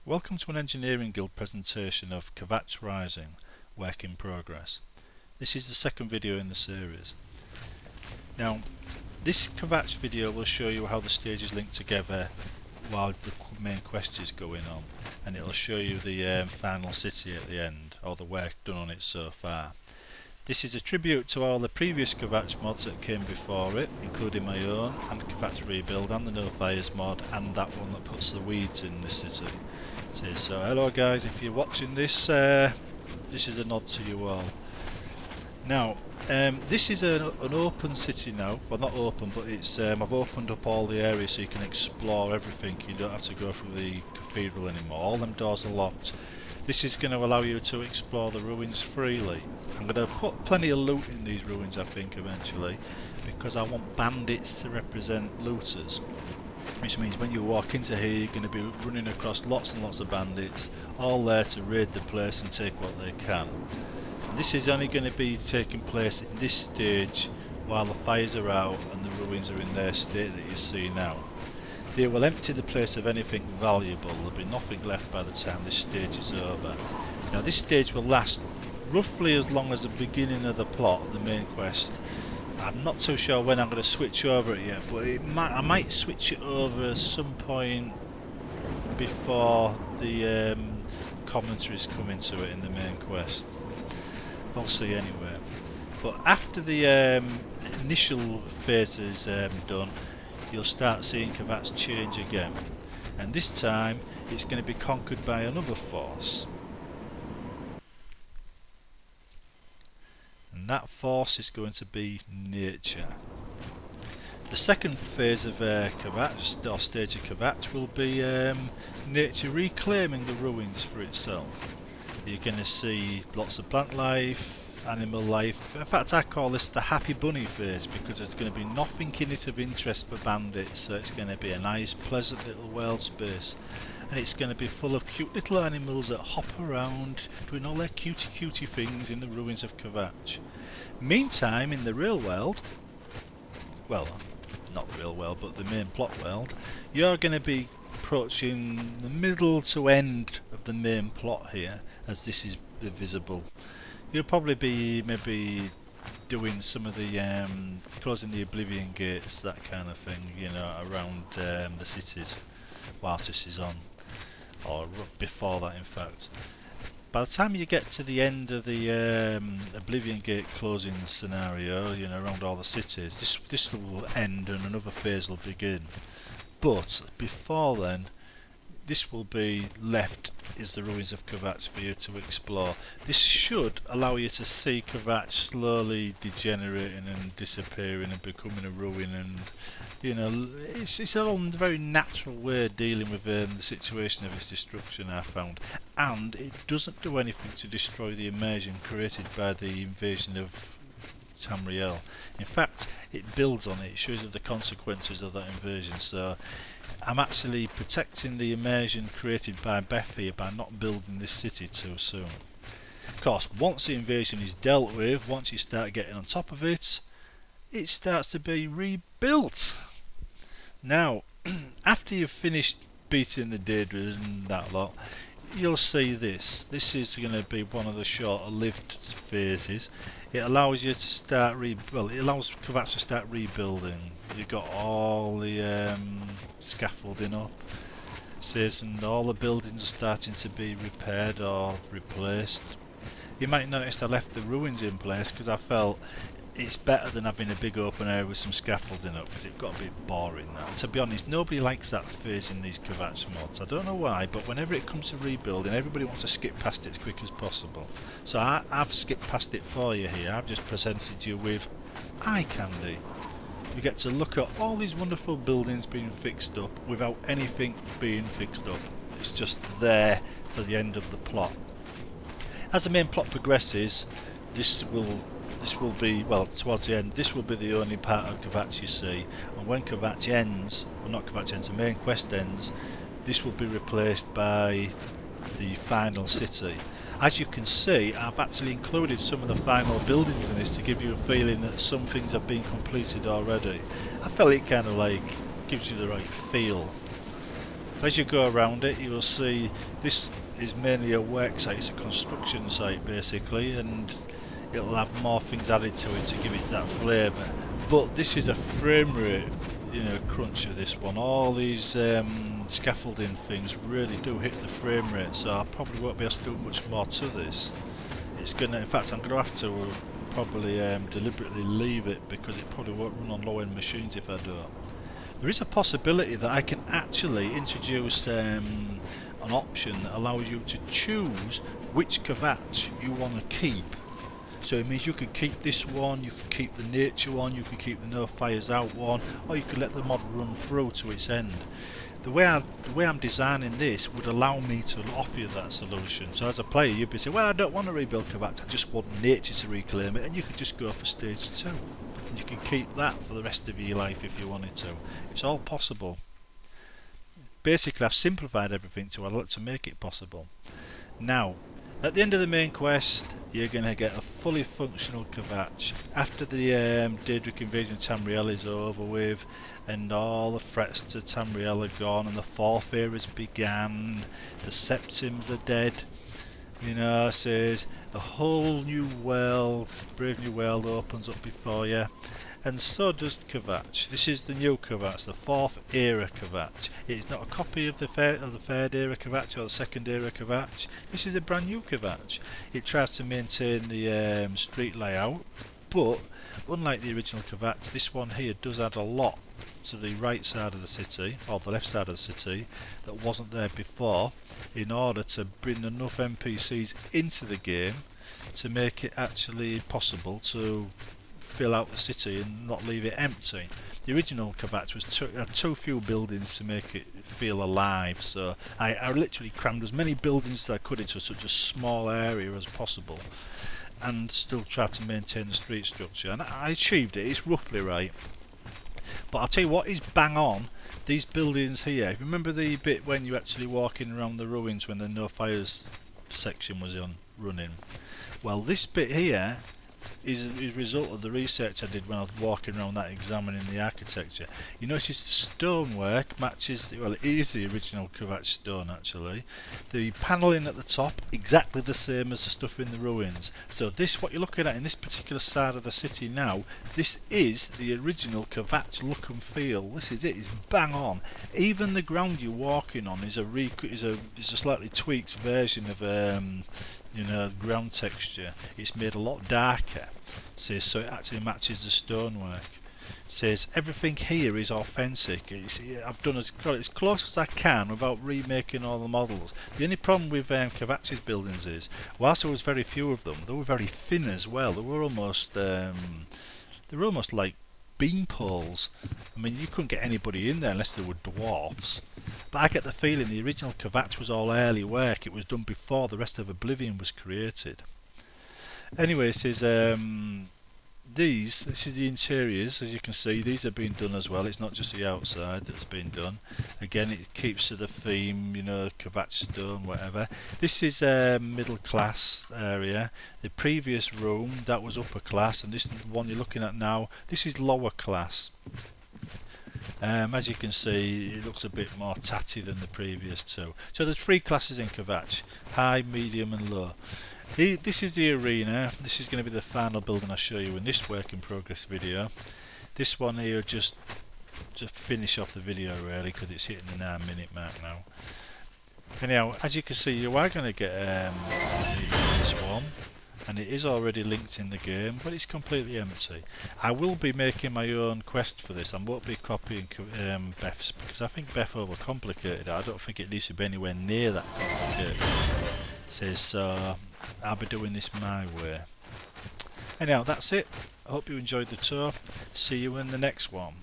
Welcome to an Engineering Guild presentation of Kvatch Rising, work in progress. This is the second video in the series. Now, this Kvatch video will show you how the stages link together while the main quest is going on, and it will show you the final city at the end, or the work done on it so far. This is a tribute to all the previous Kvatch mods that came before it, including my own, and Kvatch Rebuild, and the No Fires mod, and that one that puts the weeds in the city. So hello guys, if you're watching this, this is a nod to you all. Now, this is an open city now. Well, not open, but it's I've opened up all the areas so you can explore everything. You don't have to go through the cathedral anymore. All them doors are locked. This is going to allow you to explore the ruins freely. I'm going to put plenty of loot in these ruins, I think, eventually, because I want bandits to represent looters. Which means when you walk into here, you're going to be running across lots and lots of bandits, all there to raid the place and take what they can. And this is only going to be taking place in this stage while the fires are out and the ruins are in their state that you see now. They will empty the place of anything valuable. There'll be nothing left by the time this stage is over. Now, this stage will last roughly as long as the beginning of the plot, the main quest. I'm not too sure when I'm going to switch over it yet, but I might switch it over at some point before the commentaries come into it in the main quest. We'll see anyway. But after the initial phase is done, you'll start seeing Kvatch change again, and this time it's going to be conquered by another force. And that force is going to be nature. The second phase of Kvatch, or stage of Kvatch, will be nature reclaiming the ruins for itself. You're going to see lots of plant life, animal life. In fact, I call this the happy bunny phase, because there's going to be nothing in it of interest for bandits, so it's going to be a nice pleasant little world space. And it's going to be full of cute little animals that hop around doing all their cutie things in the ruins of Kvatch. Meantime, in the real world, well, not the real world, but the main plot world, you're going to be approaching the middle to end of the main plot here, as this is visible. You'll probably be maybe doing some of the closing the Oblivion gates, that kind of thing, you know, around the cities whilst this is on, or before that in fact. By the time you get to the end of the Oblivion Gate closing scenario, you know, around all the cities, this will end and another phase will begin. But before then, this will be left is the ruins of Kvatch for you to explore. This should allow you to see Kvatch slowly degenerating and disappearing and becoming a ruin, and you know, it's a very natural way of dealing with the situation of its destruction, I found. And it doesn't do anything to destroy the immersion created by the invasion of Tamriel. In fact, it builds on it, it shows you the consequences of that invasion. So I'm actually protecting the immersion created by Beth here by not building this city too soon. Of course, once the invasion is dealt with, once you start getting on top of it, it starts to be rebuilt. Now, after you've finished beating the Daedra and that lot, you'll see this. This is going to be one of the shorter lived phases. It allows you to start it allows Kvatch to start rebuilding. You've got all the scaffolding up. It says, and all the buildings are starting to be repaired or replaced. You might notice I left the ruins in place because I felt it's better than having a big open area with some scaffolding up, because it got a bit boring now. To be honest, nobody likes that phase in these Kvatch mods. I don't know why, but whenever it comes to rebuilding, everybody wants to skip past it as quick as possible. So I've skipped past it for you here. I've just presented you with eye candy. You get to look at all these wonderful buildings being fixed up without anything being fixed up. It's just there for the end of the plot. As the main plot progresses, this will be, well, towards the end, this will be the only part of Kvatch you see, and when Kvatch ends, well, not Kvatch ends, the main quest ends, this will be replaced by the final city. As you can see, I've actually included some of the final buildings in this to give you a feeling that some things have been completed already. I felt it kind of like gives you the right feel. As you go around it, you will see this is mainly a work site, it's a construction site basically, and it'll have more things added to it to give it that flavour. But this is a frame rate, you know, cruncher, this one. All these scaffolding things really do hit the frame rate, so I probably won't be able to do much more to this. It's gonna, in fact, I'm gonna have to probably deliberately leave it because it probably won't run on low-end machines if I do it. There is a possibility that I can actually introduce an option that allows you to choose which Kvatch you want to keep. So it means you could keep this one, you could keep the nature one, you could keep the no fires out one, or you could let the mod run through to its end. The way I'm designing this would allow me to offer you that solution. So as a player, you'd be saying, well, I don't want to rebuild Kvatch, I just want nature to reclaim it, and you could just go for stage 2. And you can keep that for the rest of your life if you wanted to. It's all possible. Basically, I've simplified everything to make it possible. Now, at the end of the main quest, you're going to get a fully functional Kvatch. After the Daedric invasion of Tamriel is over with, and all the threats to Tamriel are gone, and the Fourth Era has began, the Septims are dead, you know, says a whole new world, brave new world opens up before you. And so does Kvatch. This is the new Kvatch, the Fourth Era Kvatch. It's not a copy of the Third Era Kvatch or the Second Era Kvatch. This is a brand new Kvatch. It tries to maintain the street layout, but unlike the original Kvatch, this one here does add a lot to the right side of the city, or the left side of the city, that wasn't there before, in order to bring enough NPCs into the game to make it actually possible to fill out the city and not leave it empty. The original Kvatch was had too few buildings to make it feel alive, so I literally crammed as many buildings as I could into such a small area as possible and still tried to maintain the street structure, and I achieved it. It's roughly right. But I'll tell you what is bang on, these buildings here. If you remember the bit when you're actually walking around the ruins when the no fires section was running, well, this bit here is a result of the research I did when I was walking around that examining the architecture. You notice the stonework matches, well, it is the original Kvatch stone actually. The panelling at the top, exactly the same as the stuff in the ruins. So this, what you're looking at in this particular side of the city now, this is the original Kvatch look and feel. This is it, it's bang on. Even the ground you're walking on is a slightly tweaked version of you know, ground texture. It's made a lot darker, so it actually matches the stonework. Says everything here is authentic. I've got it as close as I can without remaking all the models. The only problem with Kvatch's buildings is, whilst there was very few of them, they were very thin as well. They were almost like beam poles. I mean, you couldn't get anybody in there unless they were dwarfs. But I get the feeling the original Kvatch was all early work. It was done before the rest of Oblivion was created. Anyway, it says this is the interiors. As you can see, these are being done as well. It's not just the outside that's been done. Again, it keeps to the theme, you know, Kvatch stone, whatever. This is a middle class area. The previous room, that was upper class, and this one you're looking at now, this is lower class. As you can see, it looks a bit more tatty than the previous two. So there's 3 classes in Kvatch: high, medium and low. This is the arena. This is going to be the final building I show you in this work in progress video. This one here, just finish off the video really, because it's hitting the 9-minute mark now. Anyhow, as you can see, you are going to get this one, and it is already linked in the game, but it's completely empty. I will be making my own quest for this. I won't be copying Beth's, because I think Beth overcomplicated it. I don't think it needs to be anywhere near that complicated. So I'll be doing this my way. Anyhow, that's it. I hope you enjoyed the tour. See you in the next one.